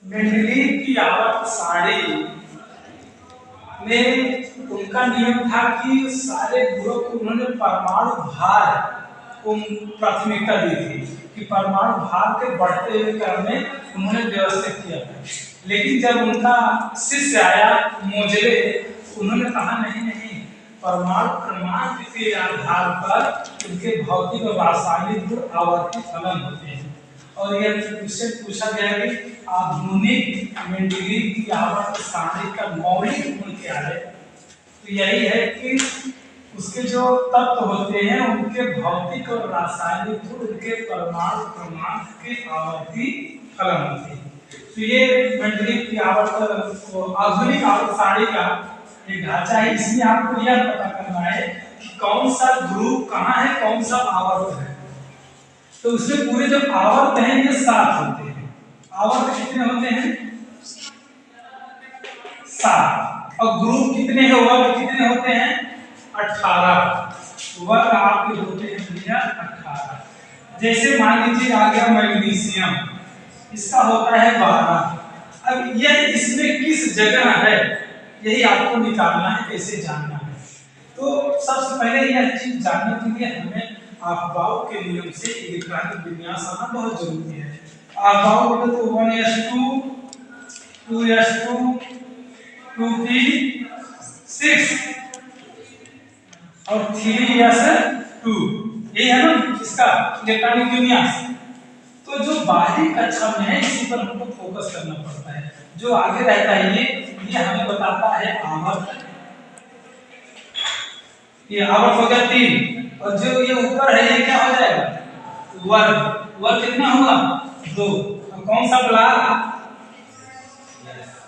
Mendeleev की आवर्त सारणी में उनका नियम था कि सारे गुणों को उन्होंने परमाणु भार को प्राथमिकता दी थी कि परमाणु भार के बढ़ते हुए क्रम में उन्होंने व्यवस्थित किया था। लेकिन जब उनका शिष्य आया मोजले, उन्होंने कहा नहीं नहीं, परमाणु क्रमांक के आधार पर उनके भौतिक और रासायनिक गुण आवर्ती फलन होते हैं। और यह क्वेश्चन पूछा गया कि आधुनिक मेंडलीव की आवर्त सारणी का मौलिक गुण क्या है। तो यही है कि उसके जो तत्व होते हैं उनके भौतिक और रासायनिक गुण उनके परमाणु क्रमांक के आवर्ती फलन होते हैं। तो ये मेंडलीव की आवर्त आधुनिक आवर्त सारणी का एक ढांचा है। इसमें आपको यह पता करना है कि कौन सा ग्रुप कहाँ है, कौन सा आवर्त है। तो उसमें पूरे जो आवर्त हैं ये 7 होते हैं। आवर्त कितने होते हैं? 7। और ग्रुप कितने हैं, वर्ग कितने होते हैं? 18 वर्ग आपके होते हैं भैया 18। जैसे मान लीजिए आ गया मैग्नीशियम, इसका होता है 12। अब यह इसमें किस जगह है यही आपको निकालना है, कैसे जानना है। तो सबसे पहले यह चीज जानने के लिए हमें अफबाओ के नियम से इलेक्ट्रॉनिक विन्यास आना बहुत जरूरी है। अफबाओ बोले तो 1s2 2s2 2p6 और 3s2, यही है ना इसका इलेक्ट्रॉनिक विन्यास। तो जो बाहरी कक्षा में है इसी पर हमको फोकस करना पड़ता है। जो आगे रहता है ये हमें बताता है आवर्त। ये आवर्त हो गया 3, और जो ये ऊपर है ये क्या हो जाएगा? वर्ग। वर्ग कितना होगा? 2। और कौन सा ब्लॉक?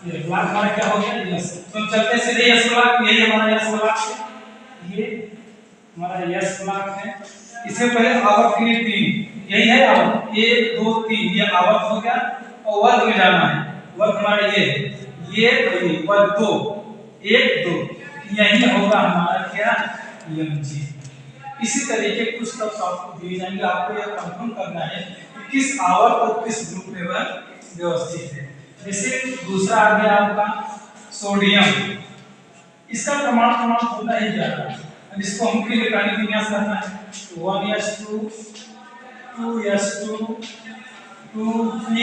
ये ब्लॉक हमारा क्या हो गया? यस। तो चलते सीधे यस ब्लॉक, यही हमारा यस ब्लॉक है। ये हमारा यस ब्लॉक है। इससे पहले आवर्त के लिए 3, यही है आवर्त 1 2 3, ये आवर्त हो गया। और वर्ग में जाना है, वर्ग हमारा ये वर्ग 2 1 2, यही होगा हमारा क्या? जी। इसी तरीके कुछ तत्व आपको दिए जाएंगे, आपको यह कंफर्म करना है कि किस आवर्त और किस ग्रुप में वह व्यवस्थित है। जैसे दूसरा आ गया आपका सोडियम, इसका प्रमाण होता ही ज्यादा। अब इसको हम इलेक्ट्रॉनिक विन्यास करना है, 1s2 2s2 2p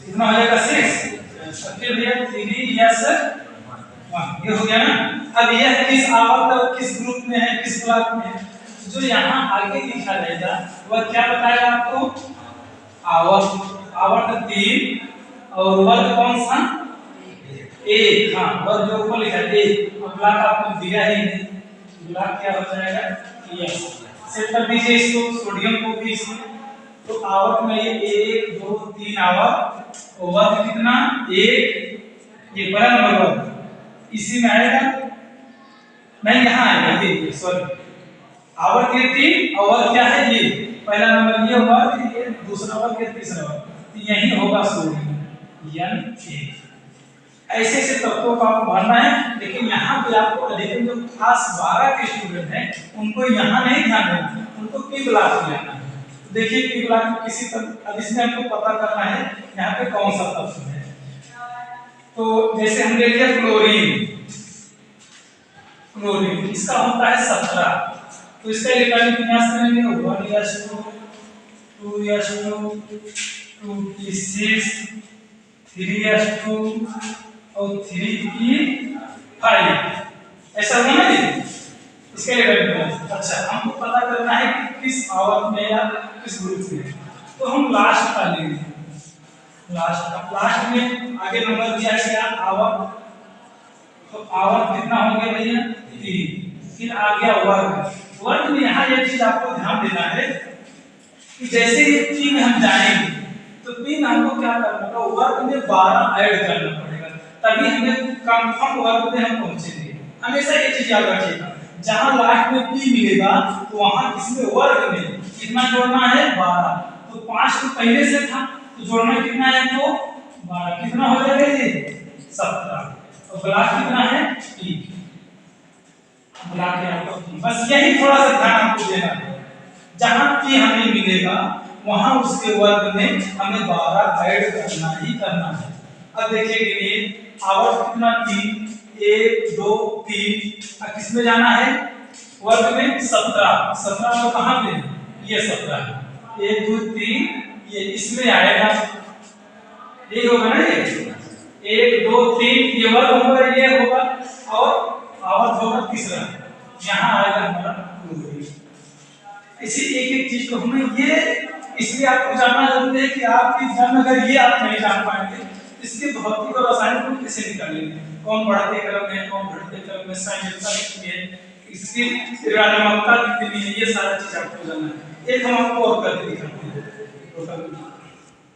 कितना हो जाएगा? 6। फिर भैया 3s1, ये हो गया ना। अब यह किस आवर्त और किस ग्रुप में है, किस ब्लॉक में है? जो यहाँ आगे लिखा रहेगा वह क्या बताएगा आपको? आवर्त 3 और वर्ग कौन सा? 1। हाँ, वर्ग जो ऊपर लिखा है 1, और ब्लॉक आपको दिया ही नहीं। ब्लॉक क्या हो जाएगा? यस। सेट कर दीजिए इसको, सोडियम को भी इसमें। तो आवर्त में ये 1 2 3 आवर्त, और वर्ग कितना? 1। ये बड़ा नंबर वर्ग इसी में आएगा, नहीं यहाँ आएगा ये सॉरी। आवर्त ये 3 और वर्ग क्या है? ये पहला नंबर ये वर्ग, ये दूसरा वर्ग, ये तीसरा वर्ग, तो यही होगा सोडियम Na। ऐसे ऐसे तत्वों को आपको भरना है। लेकिन यहाँ पे आपको अधिकतर जो खास 12 के स्टूडेंट हैं उनको यहाँ नहीं ध्यान देना, उनको पी ब्लॉक में लेना है। तो देखिए पी ब्लॉक में किसी अब इसमें हमको पता करना है यहाँ पे कौन सा तत्व है। तो जैसे हम ले लिया क्लोरीन, इसका होता है 17। तो इसका इलेक्ट्रॉनिक विन्यास करेंगे 1s2 2s2 2p6 3s2 और 3p5, ऐसा होना है इसका इलेक्ट्रॉनिक विन्यास। अच्छा, हमको पता करना है कि किस आवर्त में या किस ग्रुप में। तो हम लास्ट का लेंगे, लास्ट में आगे नंबर दिया है क्या? आवर्त। तो आवर्त कितना हो गया भैया? 3। फिर आ गया वर्ग में यहाँ ये चीज आपको ध्यान देना है कि जैसे ये 3 हम जाएंगे तो 3 हमको क्या करना होगा? वर्ग में 12 ऐड करना पड़ेगा, तभी हमें कंफर्म वर्ग में हम पहुंचेंगे। हमेशा ये चीज याद रखिएगा, जहां लास्ट में p मिलेगा तो वहां इसमें वर्ग में कितना जोड़ना है? 12। तो 5 तो पहले से था तो जोड़ना कितना है? तो 12। कितना हो जाएगा ये? 17। तो ब्लॉक कितना है? p। ब्लॉक है आपका p। बस यही थोड़ा सा ध्यान आपको देना है, जहां p हमें मिलेगा वहां उसके वर्ग में हमें 12 ऐड करना ही करना है। अब देखिए गिनिए आवर्त कितना 3, 1 2 3, अब किसमें जाना है वर्ग में 17, 17 और कहां पे ये 17 है 1 2 3 ये इसमें आएगा, ये होगा ना ये 1 2 3 ये वर्ग होगा ये होगा और आवर्त होगा तीसरा, यहाँ आएगा हमारा 2। इसी एक एक चीज को हमें ये इसलिए आपको जानना जरूरी है कि आपके एग्जाम में अगर ये आप नहीं जान पाएंगे इसके भौतिक और रासायनिक गुण कैसे निकालेंगे, कौन बढ़ते क्रम में कौन घटते क्रम में सांद्रता कितनी है, इसकी ऋणात्मकता कितनी है, ये सारा चीज आपको जानना है। एक हम आपको और करके दिखाते हैं।